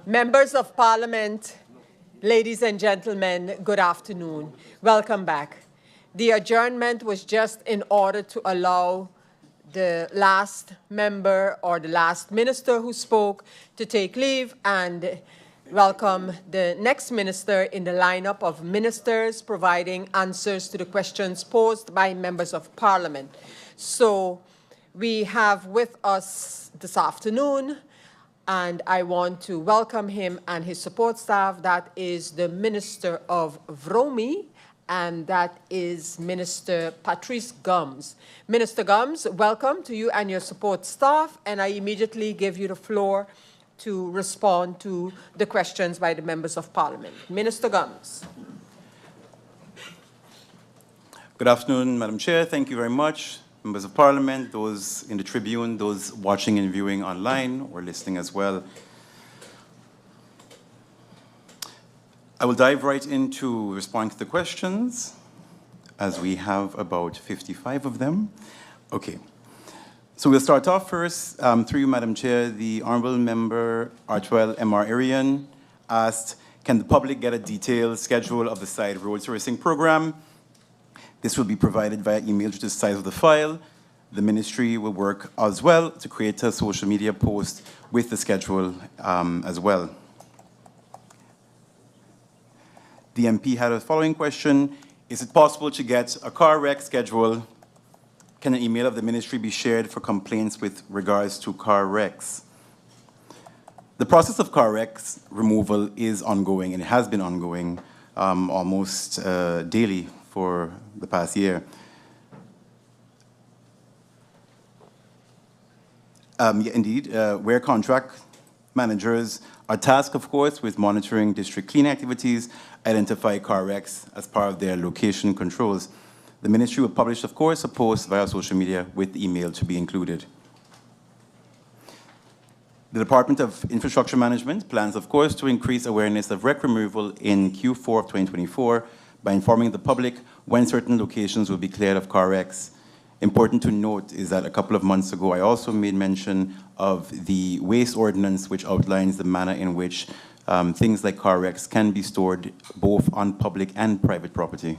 Members of Parliament, ladies and gentlemen, good afternoon. Welcome back. The adjournment was just in order to allow the last member or the last minister who spoke to take leave and welcome the next minister in the lineup of ministers providing answers to the questions posed by members of Parliament. So we have with us this afternoon, and I want to welcome him and his support staff. That is the Minister of Vromi, and that is Minister Patrice Gumbs. Minister Gumbs, welcome to you and your support staff, and I immediately give you the floor to respond to the questions by the members of Parliament. Minister Gumbs. Good afternoon, Madam Chair. Thank you very much. Members of Parliament, those in the Tribune, those watching and viewing online or listening as well. I will dive right into responding to the questions, as we have about 55 of them. Okay, so we'll start off first. Through you, Madam Chair, the Honourable Member Artwell M.R. Arian asked, can the public get a detailed schedule of the side road servicing program? This will be provided via email due to the size of the file. The ministry will work as well to create a social media post with the schedule as well. The MP had a following question. Is it possible to get a car wreck schedule? Can an email of the ministry be shared for complaints with regards to car wrecks? The process of car wrecks removal is ongoing, and it has been ongoing almost daily for the past year. Yeah, indeed, where contract managers are tasked, of course, with monitoring district cleaning activities, identify car wrecks as part of their location controls. The ministry will publish, of course, a post via social media with email to be included. The Department of Infrastructure Management plans, of course, to increase awareness of wreck removal in Q4 of 2024 by informing the public when certain locations will be cleared of car wrecks. Important to note is that a couple of months ago, I also made mention of the waste ordinance, which outlines the manner in which things like car wrecks can be stored both on public and private property.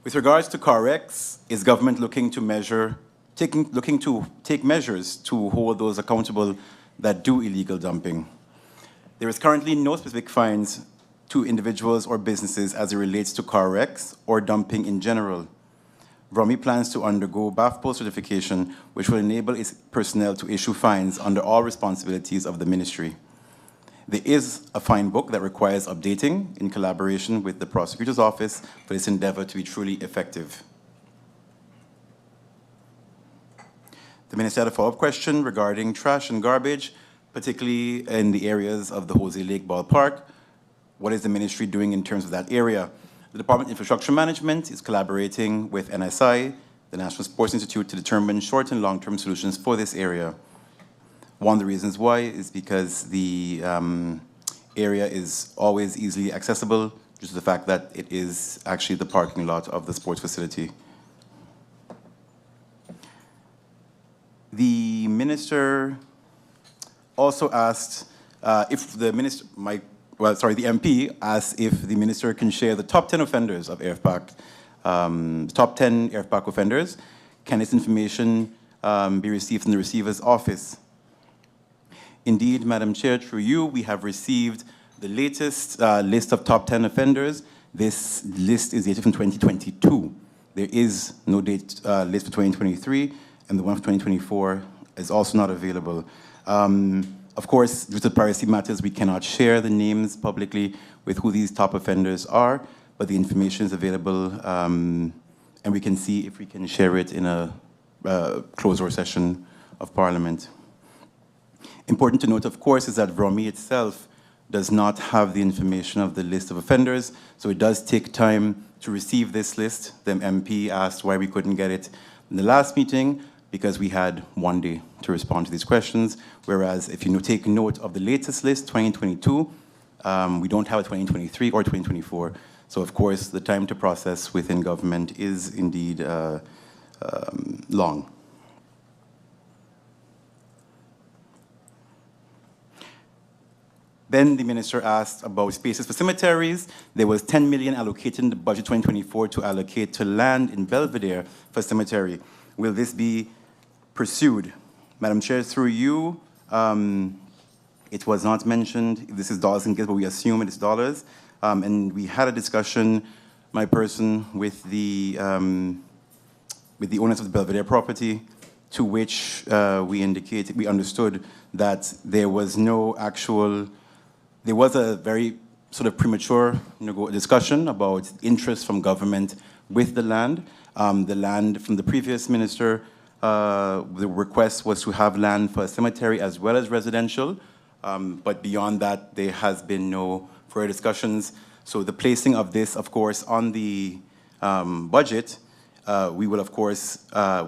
With regards to car wrecks, is government looking to take measures to hold those accountable that do illegal dumping? There is currently no specific fines to individuals or businesses as it relates to car wrecks or dumping in general. Vromi plans to undergo BAFPO certification, which will enable its personnel to issue fines under all responsibilities of the ministry. There is a fine book that requires updating in collaboration with the prosecutor's office for this endeavor to be truly effective. The minister had a follow-up question regarding trash and garbage, particularly in the areas of the Jose Lake Ballpark. What is the ministry doing in terms of that area? The Department of Infrastructure Management is collaborating with NSI, the National Sports Institute, to determine short and long-term solutions for this area. One of the reasons why is because the area is always easily accessible due to the fact that it is actually the parking lot of the sports facility. The minister also asked if the minister, the MP asked if the minister can share the top 10 offenders of AirPac, top 10 AirPac offenders. Can this information be received from the receiver's office? Indeed, Madam Chair, through you, we have received the latest list of top 10 offenders. This list is dated from 2022. There is no date list for 2023, and the one for 2024 is also not available. Of course, due to privacy matters, we cannot share the names publicly with who these top offenders are, but the information is available, and we can see if we can share it in a closed-door session of Parliament. Important to note, of course, is that Vromi itself does not have the information of the list of offenders, so it does take time to receive this list. The MP asked why we couldn't get it in the last meeting, because we had one day to respond to these questions, whereas if you take note of the latest list, 2022, we don't have a 2023 or 2024. So of course, the time to process within government is indeed long. Then the minister asked about spaces for cemeteries. There was 10 million allocated in the budget 2024 to allocate to land in Belvedere for cemetery. Will this be pursued? Madam Chair, through you, it was not mentioned. This is dollars and gifts, but we assume it is dollars. And we had a discussion, my person, with the owners of the Belvedere property, to which we understood that there was no actual. There was a very sort of premature discussion about interest from government with the land. The land from the previous minister, the request was to have land for a cemetery as well as residential. But beyond that, there has been no further discussions. So the placing of this, of course, on the budget, we will, of course,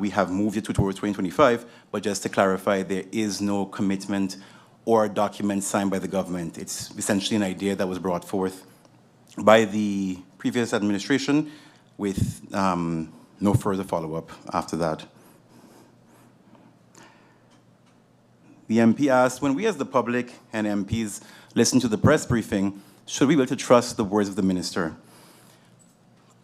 we have moved it towards 2025, but just to clarify, there is no commitment or document signed by the government. It's essentially an idea that was brought forth by the previous administration with no further follow-up after that. The MP asked, when we as the public and MPs listen to the press briefing, should we be able to trust the words of the minister?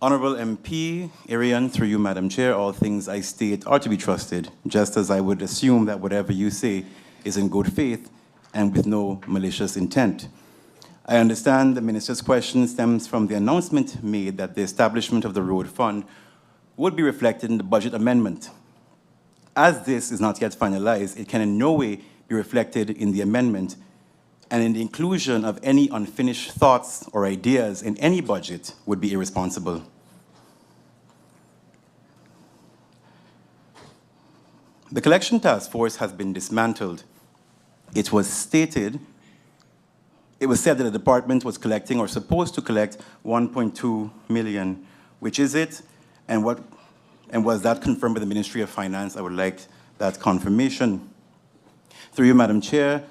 Honorable MP Arian, through you, Madam Chair, all things I state are to be trusted, just as I would assume that whatever you say is in good faith and with no malicious intent. I understand the minister's question stems from the announcement made that the establishment of the road fund would be reflected in the budget amendment. As this is not yet finalized, it can in no way be reflected in the amendment, and in the inclusion of any unfinished thoughts or ideas in any budget would be irresponsible. The collection task force has been dismantled. It was said that the department was collecting or supposed to collect 1.2 million. Which is it? And was that confirmed by the Ministry of Finance? I would like that confirmation. Through you, Madam Chair,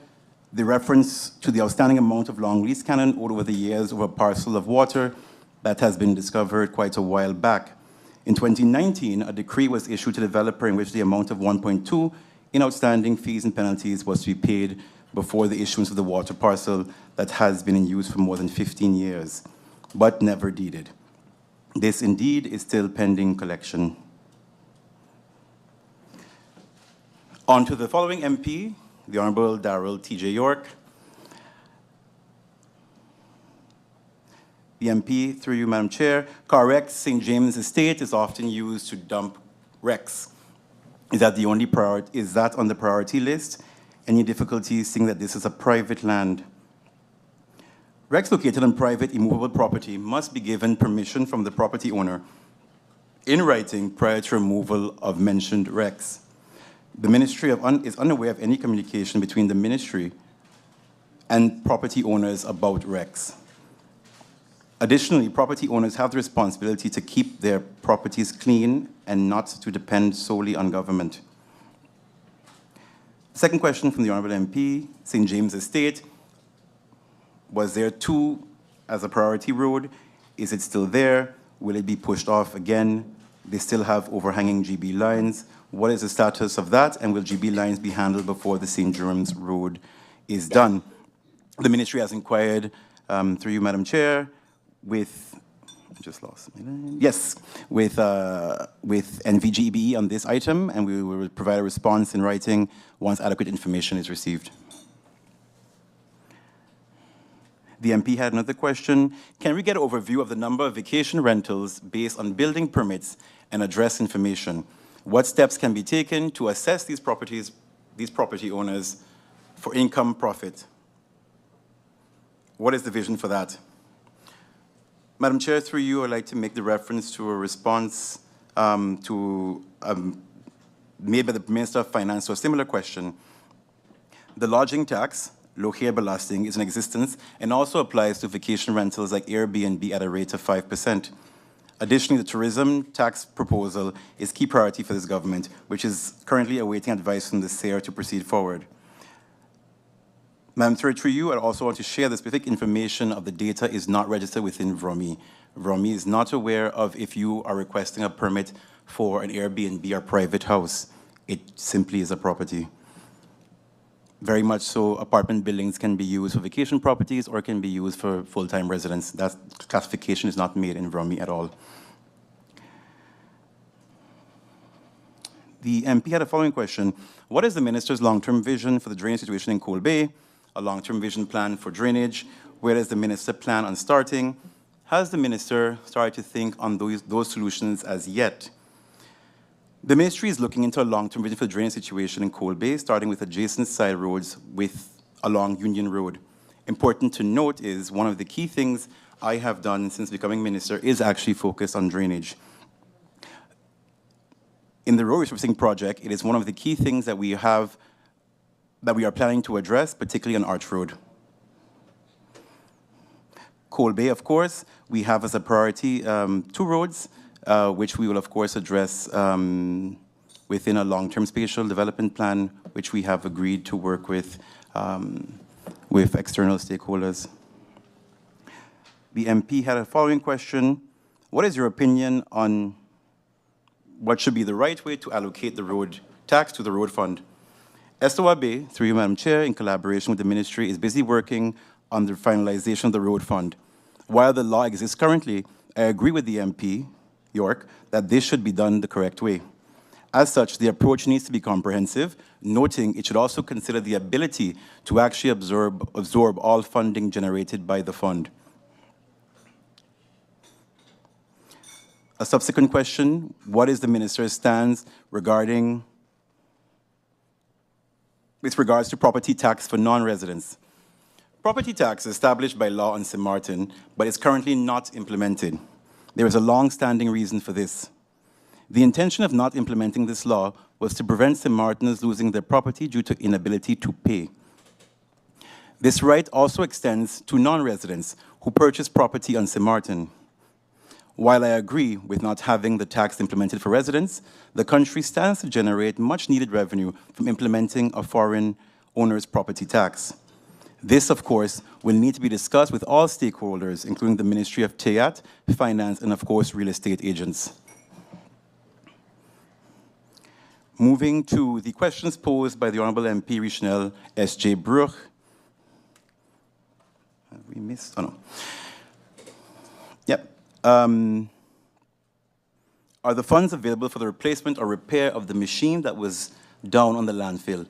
the reference to the outstanding amount of long lease canon owed over the years over a parcel of water that has been discovered quite a while back. In 2019, a decree was issued to the developer in which the amount of 1.2 in outstanding fees and penalties was to be paid before the issuance of the water parcel that has been in use for more than 15 years, but never deeded. This indeed is still pending collection. On to the following MP, the Honourable Darrell T.J. York. The MP, through you, Madam Chair, correct, St. James Estate is often used to dump wrecks. Is that on the priority list? Any difficulties seeing that this is a private land? Wrecks located on private immovable property must be given permission from the property owner in writing prior to removal of mentioned wrecks. The Ministry is unaware of any communication between the Ministry and property owners about wrecks. Additionally, property owners have the responsibility to keep their properties clean and not to depend solely on government. Second question from the Honourable MP, St. James Estate. Was there 2 as a priority road? Is it still there? Will it be pushed off again? They still have overhanging GB lines. What is the status of that? And will GB lines be handled before the St. Jerome's Road is done? The Ministry has inquired, through you, Madam Chair, with NVGBE on this item, and we will provide a response in writing once adequate information is received. The MP had another question. Can we get an overview of the number of vacation rentals based on building permits and address information? What steps can be taken to assess these property owners for income profit? What is the vision for that? Madam Chair, through you, I'd like to make the reference to a response made by the Minister of Finance to a similar question. The lodging tax, located belasting, is in existence and also applies to vacation rentals like Airbnb at a rate of 5%. Additionally, the tourism tax proposal is key priority for this government, which is currently awaiting advice from the SARE to proceed forward. Madam Chair, through you, I also want to share the specific information of the data is not registered within VROMI. VROMI is not aware of if you are requesting a permit for an Airbnb or private house. It simply is a property. very much so, apartment buildings can be used for vacation properties or can be used for full-time residents. That classification is not made in Vromi at all. The MP had a following question. What is the minister's long-term vision for the drainage situation in Coal Bay? A long-term vision plan for drainage? Where does the minister plan on starting? Has the minister started to think on those solutions as yet? The ministry is looking into a long-term vision for the drainage situation in Coal Bay, starting with adjacent side roads along Union Road. Important to note is one of the key things I have done since becoming minister is actually focus on drainage. In the road resurfacing project, it is one of the key things that we are planning to address, particularly on Arch Road. Coal Bay, of course, we have as a priority 2 roads, which we will, of course, address within a long-term spatial development plan, which we have agreed to work with external stakeholders. The MP had a following question. What is your opinion on what should be the right way to allocate the road tax to the road fund? SOAB, through you, Madam Chair, in collaboration with the ministry, is busy working on the finalization of the road fund. While the law exists currently, I agree with the MP, York, that this should be done the correct way. As such, the approach needs to be comprehensive, noting it should also consider the ability to actually absorb all funding generated by the fund. A subsequent question, what is the minister's stance with regards to property tax for non-residents? Property tax is established by law on St. Maarten, but is currently not implemented. There is a long-standing reason for this. The intention of not implementing this law was to prevent St. Maarteners losing their property due to inability to pay. This right also extends to non-residents who purchase property on St. Maarten. While I agree with not having the tax implemented for residents, the country stands to generate much-needed revenue from implementing a foreign owner's property tax. This, of course, will need to be discussed with all stakeholders, including the Ministry of TEAT, Finance, and of course, real estate agents. Moving to the questions posed by the Honourable MP Richnel S.J. Bruch. Have we missed? Oh, no. Yep. Are the funds available for the replacement or repair of the machine that was down on the landfill?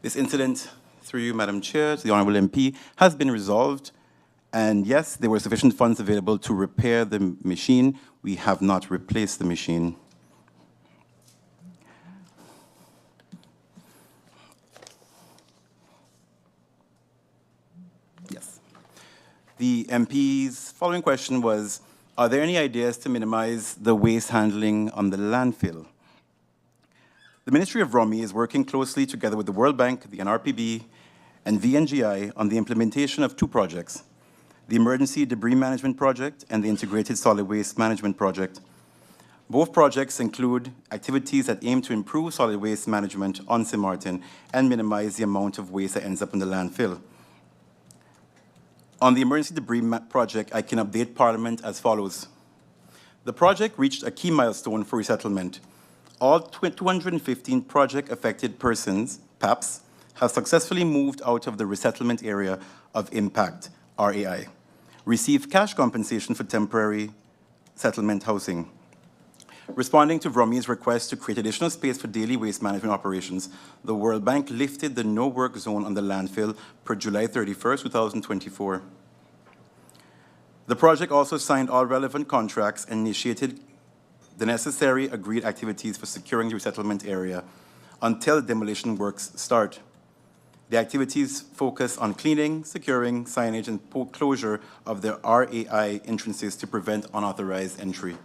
This incident, through you, Madam Chair, to the Honourable MP, has been resolved. And yes, there were sufficient funds available to repair the machine. We have not replaced the machine. Yes. The MP's following question was, are there any ideas to minimize the waste handling on the landfill? The Ministry of Vromi is working closely together with the World Bank, the NRPB, and VNGI on the implementation of 2 projects, the Emergency Debris Management Project and the Integrated Solid Waste Management Project. Both projects include activities that aim to improve solid waste management on St. Maarten and minimize the amount of waste that ends up in the landfill. On the Emergency Debris Project, I can update Parliament as follows. The project reached a key milestone for resettlement. All 215 project-affected persons, PAPs, have successfully moved out of the resettlement area of impact, RAI, received cash compensation for temporary settlement housing. Responding to Vromi's request to create additional space for daily waste management operations, the World Bank lifted the no-work zone on the landfill per July 31st, 2024. The project also signed all relevant contracts and initiated the necessary agreed activities for securing the resettlement area until demolition works start. The activities focus on cleaning, securing, signage, and closure of the RAI entrances to prevent unauthorized entry.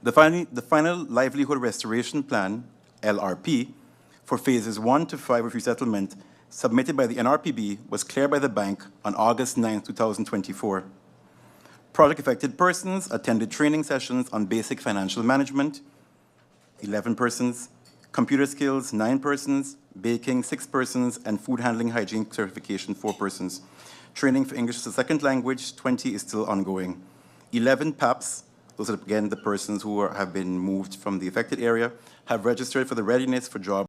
The final Livelihood Restoration Plan, LRP, for phases 1 to 5 of resettlement, submitted by the NRPB, was cleared by the bank on August 9, 2024. Project-affected persons attended training sessions on basic financial management, 11 persons, computer skills, 9 persons, baking, 6 persons, and food handling hygiene certification, 4 persons. Training for English as a second language, 20 is still ongoing. 11 PAPs, those are again the persons who have been moved from the affected area, have registered for the readiness for job